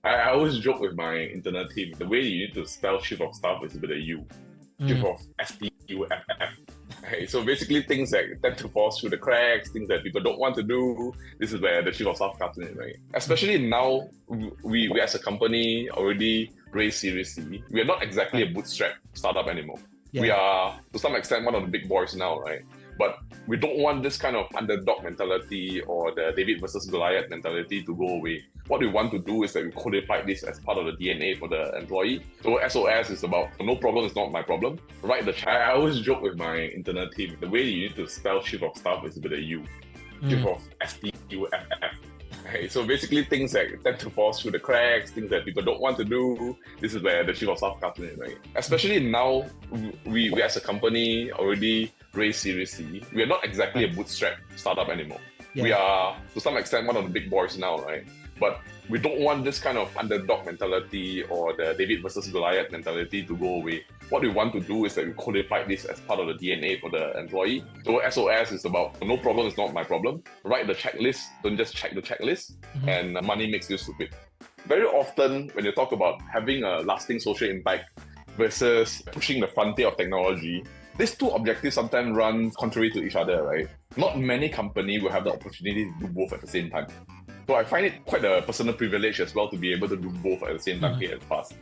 I always joke with my internal team, the way you need to spell chief of staff is with a U. Chief Mm, of STUFF. Right? So basically things that tend to fall through the cracks, things that people don't want to do, this is where the chief of staff comes in, right? mhm. Especially now, we as a company already raised Series C. We are not exactly a Right. bootstrap startup anymore. We Yeah. are, to some extent, one of the big boys now, right? But we don't want this kind of underdog mentality or the David versus Goliath mentality to go away. What we want to do is that we codify this as part of the DNA for the employee. So SOS is about no problem is not my problem. Right? I always joke with my internal team, the way you need to spell chief of staff is with a U. Chief Mm, of STUFF. Right? So basically things that tend to fall through the cracks, things that people don't want to do, this is where the chief of staff comes in, right? mhm. Especially now, we as a company already raised Series C. We are not exactly a Right. bootstrap startup anymore. We Yeah. are, to some extent, one of the big boys now, right? But we don't want this kind of underdog mentality or the David versus Goliath mentality to go away. What we want to do is that we codify this as part of the DNA for the employee. So SOS is about no problem is not my problem. Write the checklist, don't just check the checklist, Mhm. and money makes you stupid. Very often, when you talk about having a lasting social impact versus pushing the frontier of technology, these two objectives sometimes run contrary to each other, right? Not many companies will have the opportunity to do both at the same time. So I find it quite a personal privilege as well to be able to do both at the same time Mhm. here at Fast.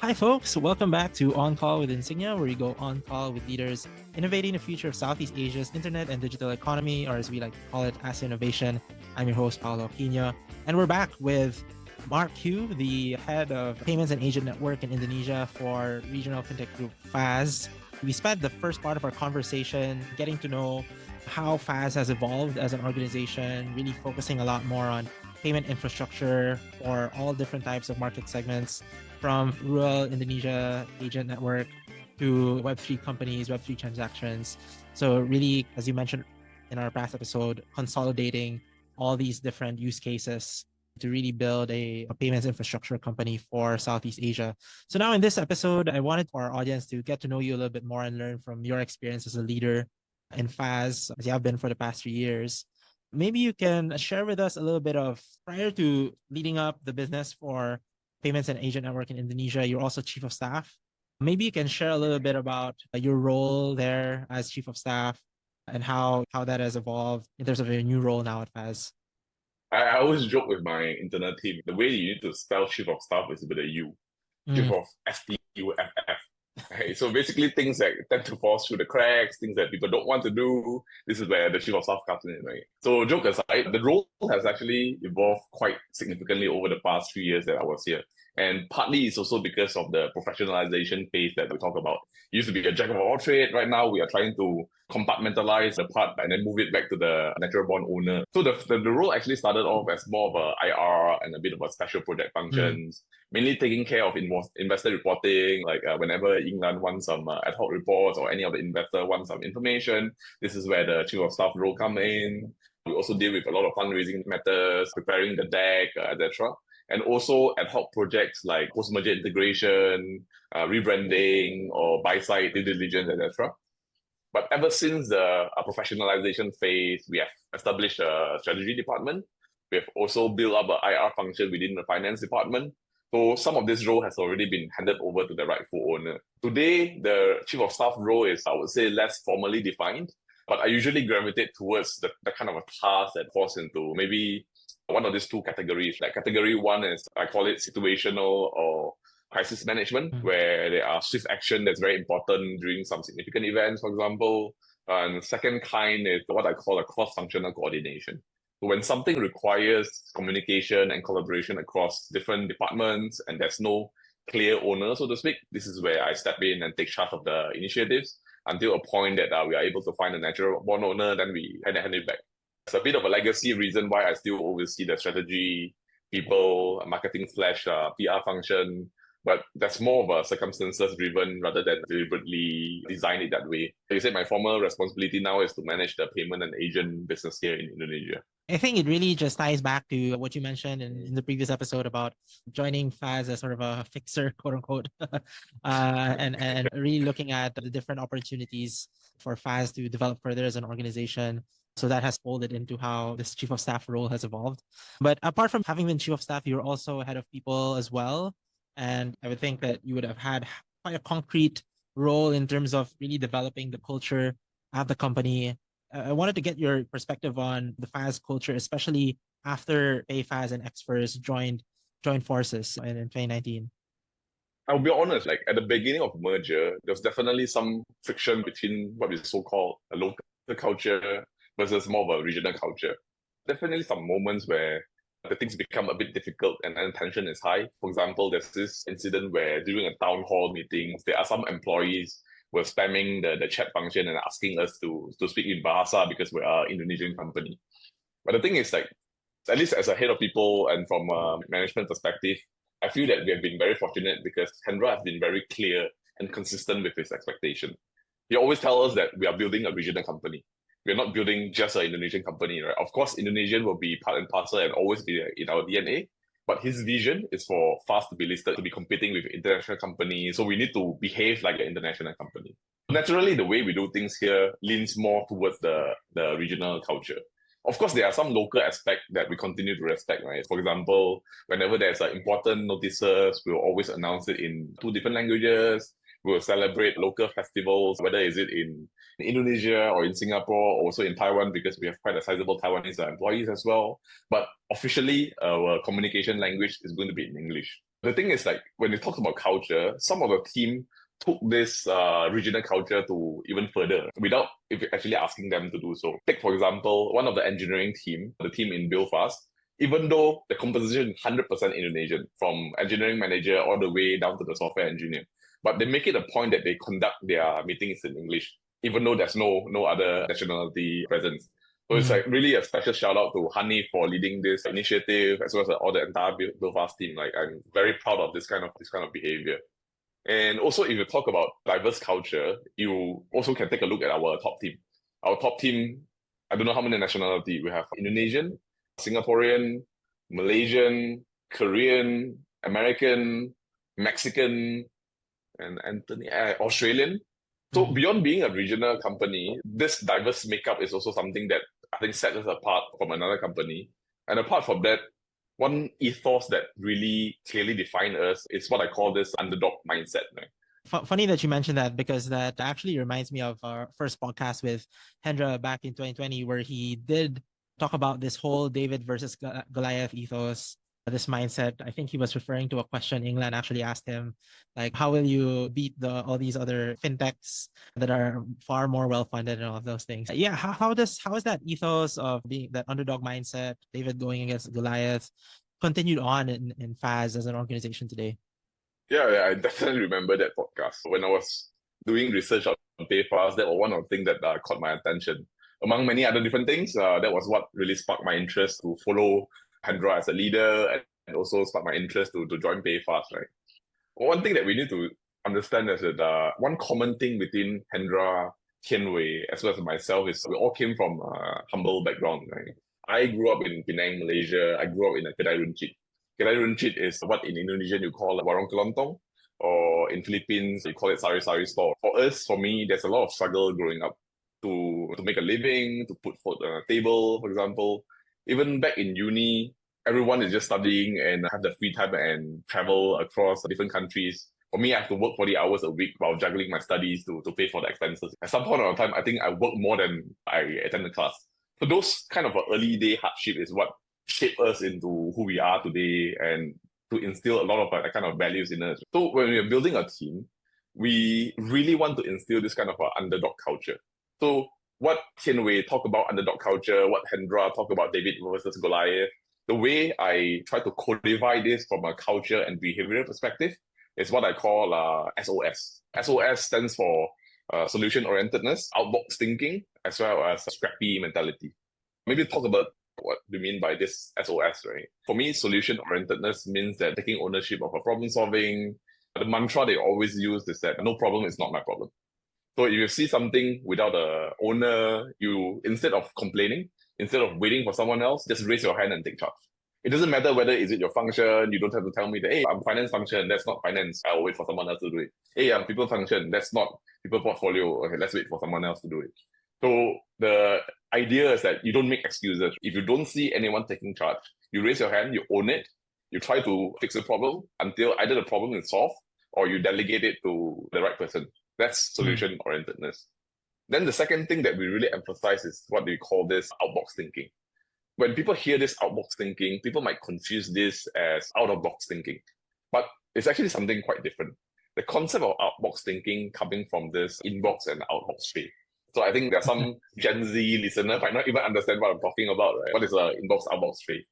Hi, folks. Welcome back to On Call with Insignia, where we go on call with leaders innovating the future of Southeast Asia's internet and digital economy, or as we like to call it, Asia Innovation. I'm your host, Paolo Aquino, and we're back with Mark Hew, the head of Payments and Agent Network in Indonesia for regional fintech group Fazz. We spent the first part of our conversation getting to know how Fazz has evolved as an organization, really focusing a lot more on payment infrastructure for all different types of market segments, from rural Indonesia agent network to Web3 companies, Web3 transactions. So, really, as you mentioned in our past episode, consolidating all these different use cases to really build a payments infrastructure company for Southeast Asia. So, now in this episode, I wanted our audience to get to know you a little bit more and learn from your experience as a leader in Faz, as you have been for the past 3 years. Maybe you can share with us a little bit of prior to leading up the business for payments and agent network in Indonesia. You're also chief of staff. Maybe you can share a little bit about your role there as chief of staff and how that has evolved in terms of your new role now at Faz. I always joke with my internal team, the way you need to spell chief of staff is with a U. Chief Mm, of STUFF. Right? So basically things that tend to fall through the cracks, things that people don't want to do, this is where the chief of staff comes in, right? So joke aside, the role has actually evolved quite significantly over the past 3 years that I was here. And partly it's also because of the professionalization phase that we talk about. It used to be a jack of all trades. Right now, we are trying to compartmentalize the part and then move it back to the natural born owner. So the role actually started off as more of a IR and a bit of a special project mm, functions, mainly taking care of investor reporting, like whenever England wants some ad hoc reports or any of the investor wants some information, this is where the chief of staff role come in. We also deal with a lot of fundraising matters, preparing the deck, etc. And also ad hoc projects like post-merger integration, rebranding, or buy-side due diligence, etc. But ever since the professionalization phase, we have established a strategy department. We have also built up an IR function within the finance department. So some of this role has already been handed over to the rightful owner. Today, the chief of staff role is, I would say, less formally defined, but I usually gravitate towards the kind of a task that falls into maybe one of these two categories. Like category one is, I call it situational or crisis management, mm, where there are swift action that's very important during some significant events, for example. And second kind is what I call a cross-functional coordination. So when something requires communication and collaboration across different departments and there's no clear owner, so to speak, this is where I step in and take charge of the initiatives until a point that we are able to find a natural born owner, then we hand it back. It's a bit of a legacy reason why I still oversee the strategy, people, marketing slash PR function, but that's more of a circumstances driven rather than deliberately design it that way. Like you said, my formal responsibility now is to manage the payment and agent business here in Indonesia. I think it really just ties back to what you mentioned in the previous episode about joining Faz as sort of a fixer, quote unquote, and really looking at the different opportunities for Faz to develop further as an organization. So that has folded into how this chief of staff role has evolved. But apart from having been chief of staff, you're also head of people as well. And I would think that you would have had quite a concrete role in terms of really developing the culture at the company. I wanted to get your perspective on the Fazz culture, especially after Fazz and Xfers joined forces in 2019. I'll be honest, like at the beginning of merger, there was definitely some friction between what is so-called a local culture versus more of a regional culture. Definitely some moments where the things become a bit difficult and then tension is high. For example, there's this incident where during a town hall meeting, there are some employees were spamming the chat function and asking us to speak in Bahasa because we're an Indonesian company. But the thing is, like, at least as a head of people and from a management perspective, I feel that we have been very fortunate because Hendra has been very clear and consistent with his expectation. He always tells us that we are building a regional company. We're not building just an Indonesian company, right? Of course, Indonesian will be part and parcel and always be in our DNA. But his vision is for Fazz to be listed, to be competing with international companies. So we need to behave like an international company. Naturally, the way we do things here leans more towards the regional culture. Of course, there are some local aspects that we continue to respect, right? For example, whenever there's important notices, we'll always announce it in 2 different languages. We'll celebrate local festivals, whether is it in Indonesia or in Singapore, or also in Taiwan, because we have quite a sizable Taiwanese employees as well. But officially, our communication language is going to be in English. The thing is, like, when you talk about culture, some of the team took this regional culture to even further without actually asking them to do so. Take, for example, one of the engineering team, the team in Belfast, even though the composition is 100% Indonesian, from engineering manager all the way down to the software engineer, but they make it a point that they conduct their meetings in English, even though there's no other nationality presence. So it's like really a special shout out to Hani for leading this initiative, as well as all the entire Belfast team. Like, I'm very proud of this kind of behavior. And also, if you talk about diverse culture, you also can take a look at our top team. Our top team, I don't know how many nationalities. We have Indonesian, Singaporean, Malaysian, Korean, American, Mexican, and Australian. So beyond being a regional company, this diverse makeup is also something that I think sets us apart from another company. And apart from that, one ethos that really clearly defines us is what I call this underdog mindset. Right? Funny that you mentioned that, because that actually reminds me of our first podcast with Hendra back in 2020, where he did talk about this whole David versus Goliath ethos, this mindset. I think he was referring to a question England actually asked him, like, how will you beat all these other fintechs that are far more well-funded and all of those things? Yeah, how is that ethos of being that underdog mindset, David going against Goliath, continued on in Fazz as an organization today? Yeah, I definitely remember that podcast. When I was doing research on Fazz, that was one of the things that caught my attention. Among many other different things, that was what really sparked my interest to follow Hendra as a leader, and also sparked my interest to join Fazz, right? One thing that we need to understand is that one common thing between Hendra, Tianwei, as well as myself, is we all came from a humble background, right? I grew up in Penang, Malaysia. I grew up in a Kedai Runcit. Kedai Runcit is what in Indonesian you call warung kelontong, or in Philippines you call it sari-sari store. For me, there's a lot of struggle growing up to make a living, to put food on a table, for example. Even back in uni, everyone is just studying and have the free time and travel across different countries. For me, I have to work 40 hours a week while juggling my studies to pay for the expenses. At some point of time, I think I work more than I attend the class. So those kind of early day hardship is what shaped us into who we are today, and to instill a lot of kind of values in us. So when we are building a team, we really want to instill this kind of underdog culture. So what Tianwei talk about underdog culture, what Hendra talk about David versus Goliath, the way I try to codify this from a culture and behavioral perspective is what I call SOS. SOS stands for solution-orientedness, outbox thinking, as well as scrappy mentality. Maybe talk about what do you mean by this SOS, right? For me, solution-orientedness means that taking ownership of a problem solving. The mantra they always use is that no problem is not my problem. So if you see something without a owner, you, instead of complaining, instead of waiting for someone else, just raise your hand and take charge. It doesn't matter whether is it your function. You don't have to tell me that, hey, I'm finance function. That's not finance. I'll wait for someone else to do it. Hey, I'm people function. That's not people portfolio. Okay, let's wait for someone else to do it. So the idea is that you don't make excuses. If you don't see anyone taking charge, you raise your hand, you own it, you try to fix the problem until either the problem is solved or you delegate it to the right person. That's solution orientedness. Then the second thing that we really emphasize is what we call this outbox thinking. When people hear this outbox thinking, people might confuse this as out of box thinking, but it's actually something quite different. The concept of outbox thinking coming from this inbox and outbox trade. So I think there are some Gen Z listeners might not even understand what I'm talking about, right? What is an inbox outbox trade?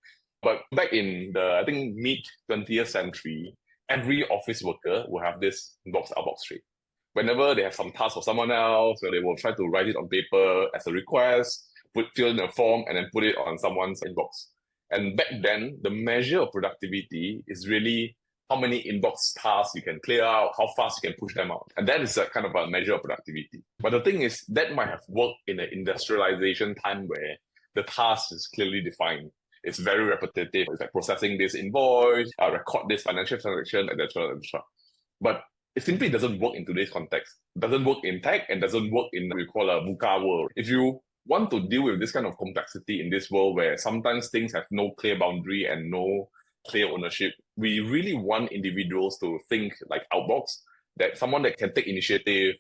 But back in the, I think, mid 20th century, every office worker will have this inbox outbox trade. Whenever they have some task for someone else, so they will try to write it on paper as a request, fill in a form, and then put it on someone's inbox. And back then, the measure of productivity is really how many inbox tasks you can clear out, how fast you can push them out. And that is a kind of a measure of productivity. But the thing is, that might have worked in an industrialization time where the task is clearly defined. It's very repetitive. It's like processing this invoice, record this financial transaction, etc., etc. But it simply doesn't work in today's context. It doesn't work in tech and doesn't work in what we call a VUCA world. If you want to deal with this kind of complexity in this world where sometimes things have no clear boundary and no clear ownership, we really want individuals to think like outbox, that someone that can take initiative,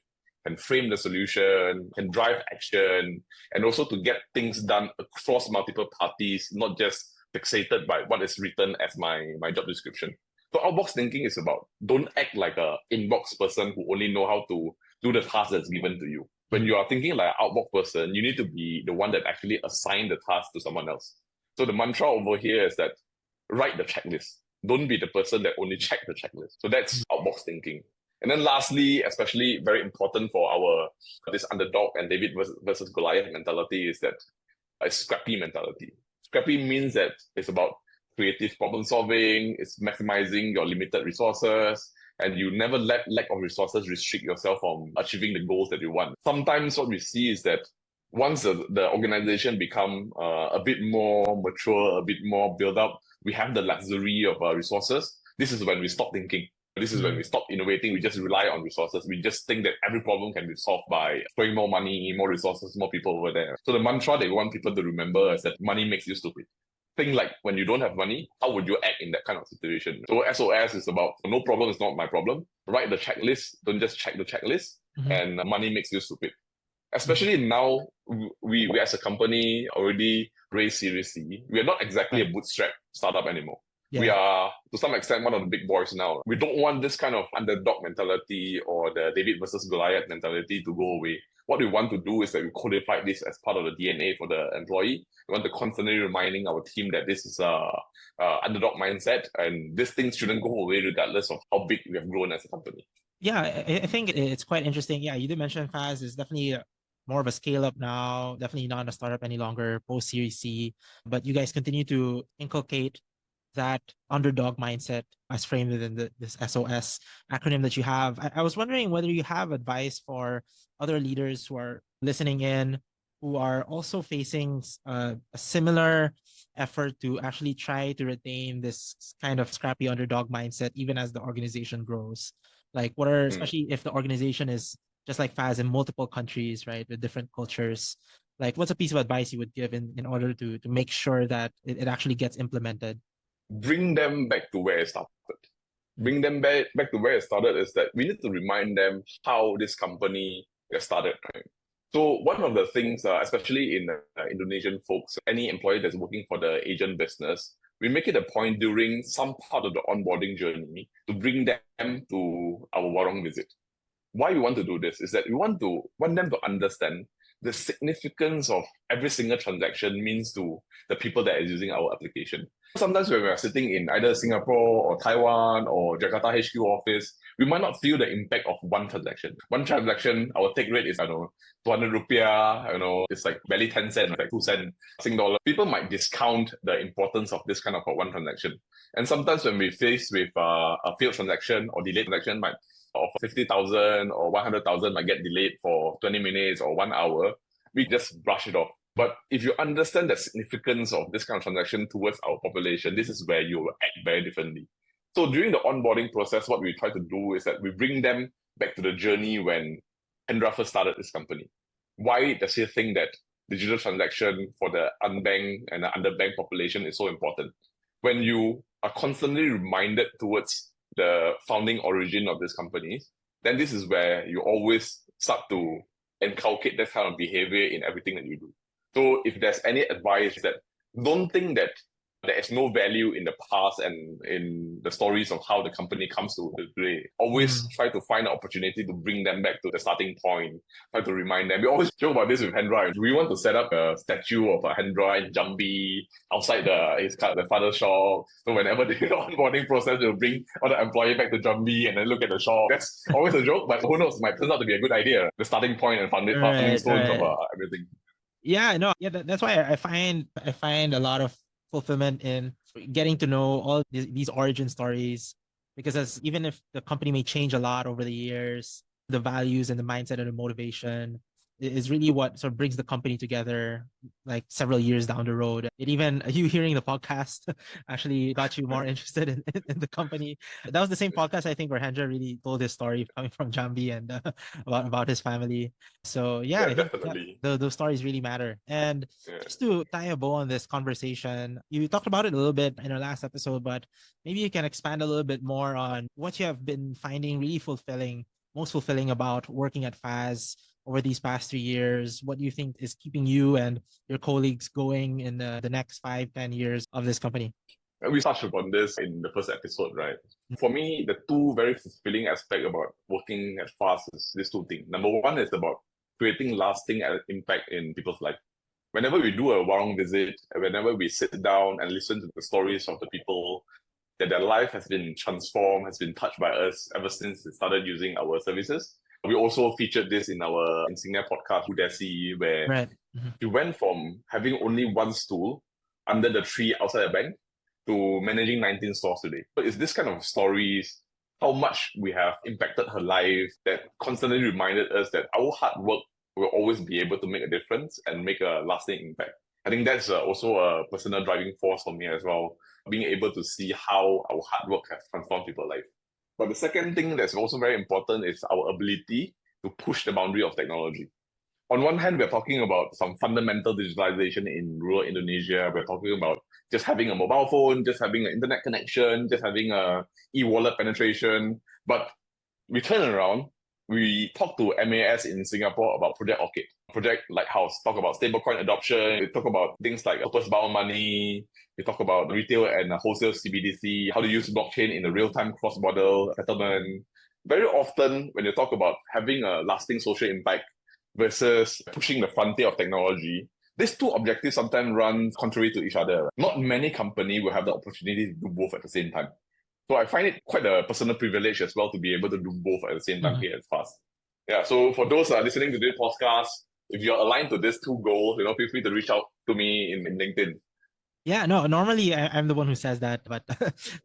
can frame the solution, can drive action, and also to get things done across multiple parties, not just fixated by what is written as my job description. So outbox thinking is about don't act like a inbox person who only know how to do the task that's given to you. When you are thinking like an outbox person, you need to be the one that actually assign the task to someone else. So the mantra over here is that write the checklist. Don't be the person that only check the checklist. So that's outbox thinking. And then lastly, especially very important for our this underdog and David versus Goliath mentality is that a scrappy mentality. Scrappy means that it's about creative problem solving, it's maximizing your limited resources, and you never let lack of resources restrict yourself from achieving the goals that you want. Sometimes what we see is that once the organization become a bit more mature, a bit more built up, we have the luxury of resources. This is when we stop thinking. This is when we stop innovating. We just rely on resources. We just think that every problem can be solved by throwing more money, more resources, more people over there. So the mantra that we want people to remember is that money makes you stupid. Think like when you don't have money, how would you act in that kind of situation? So SOS is about no problem is not my problem. Write the checklist. Don't just check the checklist. And money makes you stupid. Especially now, we as a company already raised Series C. We are not exactly a bootstrap startup anymore. Yeah. We are, to some extent, one of the big boys now. We don't want this kind of underdog mentality or the David versus Goliath mentality to go away. What we want to do is that we codify this as part of the DNA for the employee. We want to constantly reminding our team that this is a underdog mindset, and this thing shouldn't go away regardless of how big we have grown as a company. Yeah, I think it's quite interesting. Yeah, you did mention Fazz is definitely more of a scale up now, definitely not a startup any longer, post Series C, but you guys continue to inculcate that underdog mindset as framed within this SOS acronym that you have. I was wondering whether you have advice for other leaders who are listening in, who are also facing a similar effort to actually try to retain this kind of scrappy underdog mindset, even as the organization grows. Like what are, especially if the organization is just like Fazz in multiple countries, right, with different cultures, like what's a piece of advice you would give in order to make sure that it actually gets implemented? Bring them back to where it started. Bring them back to where it started is that we need to remind them how this company got started, right? So one of the things, especially in Indonesian folks, any employee that's working for the Asian business, we make it a point during some part of the onboarding journey to bring them to our warung visit. Why we want to do this is that we want them to understand the significance of every single transaction means to the people that are using our application. Sometimes when we're sitting in either Singapore or Taiwan or Jakarta HQ office, we might not feel the impact of one transaction. One transaction, our take rate is, 200 rupiah, it's like barely 10 cents, like 2 cents Sing dollar. People might discount the importance of this kind of one transaction. And sometimes when we face with a failed transaction or delayed transaction, of 50,000 or 100,000 might get delayed for 20 minutes or 1 hour, we just brush it off. But if you understand the significance of this kind of transaction towards our population, this is where you will act very differently. So during the onboarding process, what we try to do is that we bring them back to the journey when Hendra first started this company. Why does he think that digital transaction for the unbanked and the underbanked population is so important. When you are constantly reminded towards the founding origin of this company, then this is where you always start to inculcate that kind of behavior in everything that you do. So if there's any advice, that don't think that there is no value in the past and in the stories of how the company comes to today. Always try to find an opportunity to bring them back to the starting point. Try to remind them. We always joke about this with Hendra. We want to set up a statue of Hendra in Jambi outside the father's shop. So whenever they do the onboarding process, they'll bring all the employee back to Jambi and then look at the shop. That's always a joke, but who knows? It might turn out to be a good idea. The starting point and founding stones of everything. Yeah, no, yeah, that's why I find a lot of fulfillment in getting to know all these origin stories, because even if the company may change a lot over the years, the values and the mindset and the motivation is really what sort of brings the company together like several years down the road. It even, you hearing the podcast actually got you more interested in the company. That was the same podcast, I think, where Hendra really told his story coming from Jambi and about his family. So yeah, I think definitely. Those stories really matter. And just to tie a bow on this conversation, you talked about it a little bit in our last episode, but maybe you can expand a little bit more on what you have been finding really most fulfilling about working at Fazz over these past 3 years. What do you think is keeping you and your colleagues going in the next 5-10 years of this company? We touched upon this in the first episode, right? For me, the two very fulfilling aspects about working at Fazz is these two things. Number one is about creating lasting impact in people's life. Whenever we do a warung visit, whenever we sit down and listen to the stories of the people, that their life has been transformed, has been touched by us ever since they started using our services. We also featured this in our Insignia podcast, Udesi, where we went from having only one stool under the tree outside the bank to managing 19 stores today. So it's this kind of stories, how much we have impacted her life, that constantly reminded us that our hard work will always be able to make a difference and make a lasting impact. I think that's also a personal driving force for me as well, being able to see how our hard work has transformed people's life. But the second thing that's also very important is our ability to push the boundary of technology. On one hand, we're talking about some fundamental digitalization in rural Indonesia. We're talking about just having a mobile phone, just having an internet connection, just having a e-wallet penetration. But we turn around, we talk to MAS in Singapore about Project Orchid, Project Lighthouse, talk about stablecoin adoption, we talk about things like purpose-bound money, we talk about retail and wholesale CBDC, how to use blockchain in a real-time cross-border settlement. Very often, when you talk about having a lasting social impact versus pushing the frontier of technology, these two objectives sometimes run contrary to each other. Not many companies will have the opportunity to do both at the same time. So I find it quite a personal privilege as well to be able to do both at the same time here at Fazz. Yeah, so for those listening to this podcast, if you're aligned to these two goals, feel free to reach out to me in LinkedIn. Yeah, no, normally I'm the one who says that, but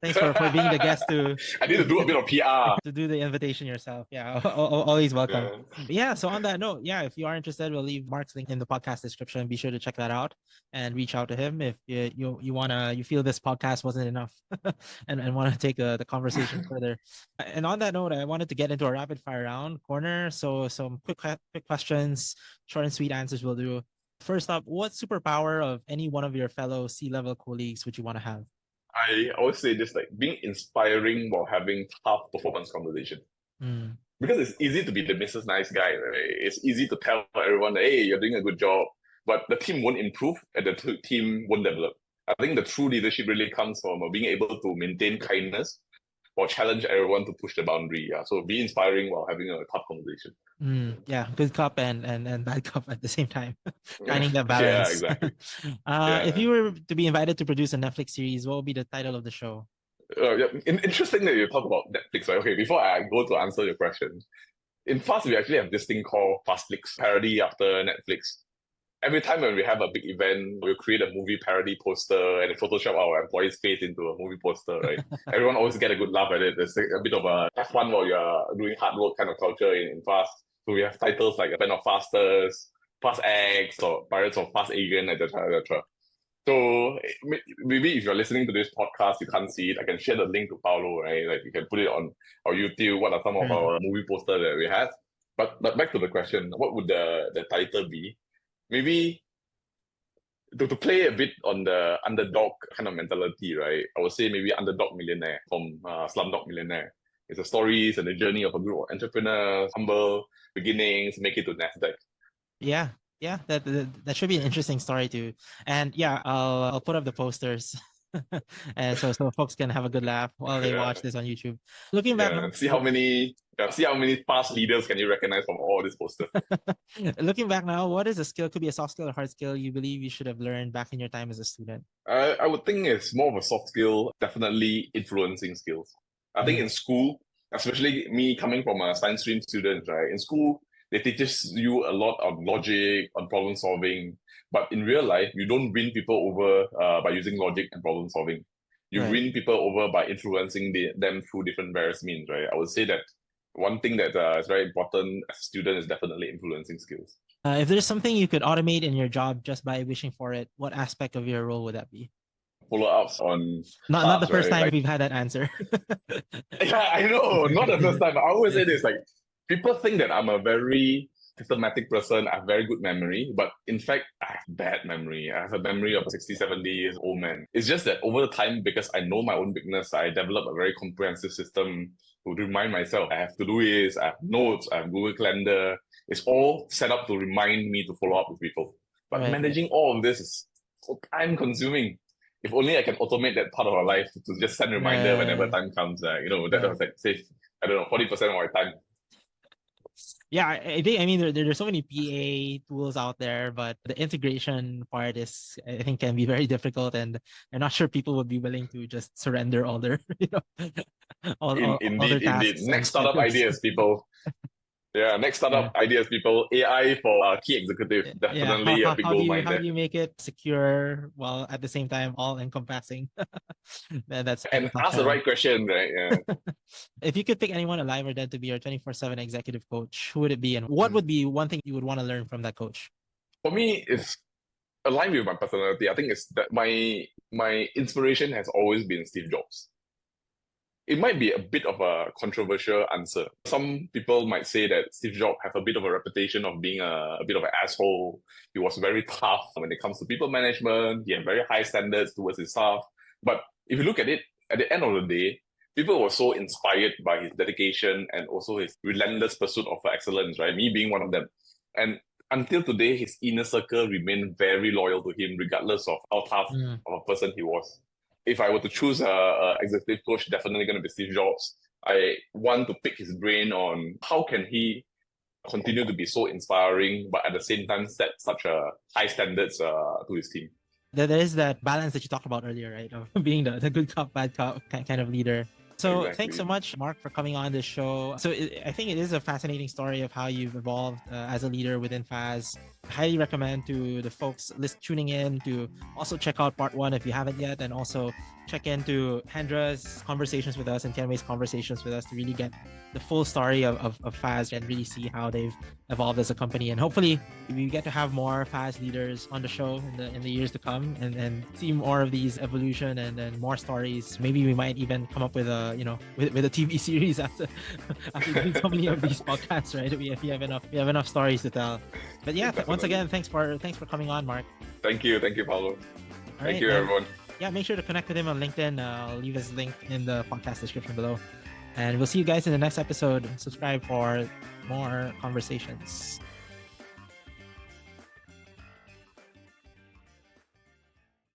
thanks for being the guest to... I need to do a bit of PR. To do the invitation yourself. Yeah, always welcome. Yeah, so on that note, yeah, if you are interested, we'll leave Mark's link in the podcast description. Be sure to check that out and reach out to him if you feel this podcast wasn't enough and want to take the conversation further. And on that note, I wanted to get into a rapid fire round corner. So some quick questions, short and sweet answers will do. First up, what superpower of any one of your fellow C-level colleagues would you want to have? I always say this, like being inspiring while having tough performance conversation. Because it's easy to be the Mrs. Nice guy, right? It's easy to tell everyone, hey, you're doing a good job, but the team won't improve and the team won't develop. I think the true leadership really comes from being able to maintain kindness or challenge everyone to push the boundary. Yeah. So be inspiring while having a tough conversation. Yeah, good cop and bad cop at the same time. Finding that balance. Yeah, exactly. If you were to be invited to produce a Netflix series, what would be the title of the show? Interesting that you talk about Netflix, right? Okay, before I go to answer your question, in Fazz, we actually have this thing called Fastflix, parody after Netflix. Every time when we have a big event, we'll create a movie parody poster and Photoshop our employees' face into a movie poster, right? Everyone always get a good laugh at it. There's a bit of a have fun while you're doing hard work kind of culture in Fazz. So we have titles like A Band of Fasters, Fast X, or Pirates of Fast Agent, etc., etc. So maybe if you're listening to this podcast, you can't see it, I can share the link to Paulo, right? Like you can put it on our YouTube. What are some of our movie posters that we have? But back to the question, what would the title be? Maybe To play a bit on the underdog kind of mentality, right? I would say maybe Underdog Millionaire from Slumdog Millionaire. It's the stories and the journey of a group of entrepreneurs, humble beginnings, make it to NASDAQ. Yeah, yeah, that should be an interesting story too. And yeah, I'll put up the posters, and so folks can have a good laugh while they Yeah, watch this on YouTube. Looking back yeah. now, See how many past leaders can you recognize from all this poster. looking back now, what is a skill? Could be a soft skill or hard skill you believe you should have learned back in your time as a student. I would think it's more of a soft skill, definitely influencing skills. I think Mm, in school, especially me coming from a science stream student, right? In school, they teaches you a lot of logic, on problem solving. But in real life, you don't win people over by using logic and problem solving. You right. win people over by influencing them through different various means, right? I would say that one thing that is very important as a student is definitely influencing skills. If there's something you could automate in your job just by wishing for it, what aspect of your role would that be? Follow-ups on Not the tasks, first right? time Like, we've had that answer. yeah, I know, not the first time. I always say this, like, people think that I'm a very systematic person. I have very good memory, but in fact, I have bad memory. I have a memory of a 60, 70 years old man. It's just that over the time, because I know my own weakness, I develop a very comprehensive system to remind myself. I have to-do lists, I have notes, I have Google Calendar. It's all set up to remind me to follow up with people. But Right, right. managing all of this is so time consuming. If only I can automate that part of our life to just send reminder whenever Right, time comes. That right. was like save, I don't know, 40% of my time. Yeah, I think, I mean, there's so many PA tools out there, but the integration part is, I think, can be very difficult, and I'm not sure people would be willing to just surrender all their, all their Indeed. tasks and Next startup schedules. ideas, people. Yeah, next Yeah. startup ideas, people. AI for key executive, Yeah. How, definitely a how, big how do gold you mine how do there. you make it secure while at the same time all encompassing? That's a And tough ask the challenge. right question, right? Yeah. If you could pick anyone alive or dead to be your 24/7 executive coach, who would it be, and what would be one thing you would want to learn from that coach? For me, it's aligned with my personality. I think it's that my inspiration has always been Steve Jobs. It might be a bit of a controversial answer. Some people might say that Steve Jobs have a bit of a reputation of being a bit of an asshole. He was very tough when it comes to people management. He had very high standards towards his staff. But if you look at it, at the end of the day, people were so inspired by his dedication and also his relentless pursuit of excellence, right? Me being one of them. And until today, his inner circle remained very loyal to him, regardless of how tough Mm. of a person he was. If I were to choose a executive coach, definitely going to be Steve Jobs. I want to pick his brain on how can he continue to be so inspiring, but at the same time set such a high standards to his team. There is that balance that you talked about earlier, right? Of being the good cop, bad cop kind of leader. So thanks so Exactly. much, Mark, for coming on this show. So I think it is a fascinating story of how you've evolved as a leader within Fazz. Highly recommend to the folks tuning in to also check out part one if you haven't yet, and also check into Hendra's conversations with us and Kenway's conversations with us to really get the full story of Fazz and really see how they've evolved as a company. And hopefully we get to have more Fazz leaders on the show in the years to come, and see more of these evolution and more stories. Maybe we might even come up with a with a TV series after doing so many of these podcasts, right? We have enough stories to tell. But yeah, once again, thanks for coming on, Mark. Thank you, Paulo. All Thank right, you, and everyone. yeah, make sure to connect with him on LinkedIn. I'll leave his link in the podcast description below. And we'll see you guys in the next episode. Subscribe for more conversations.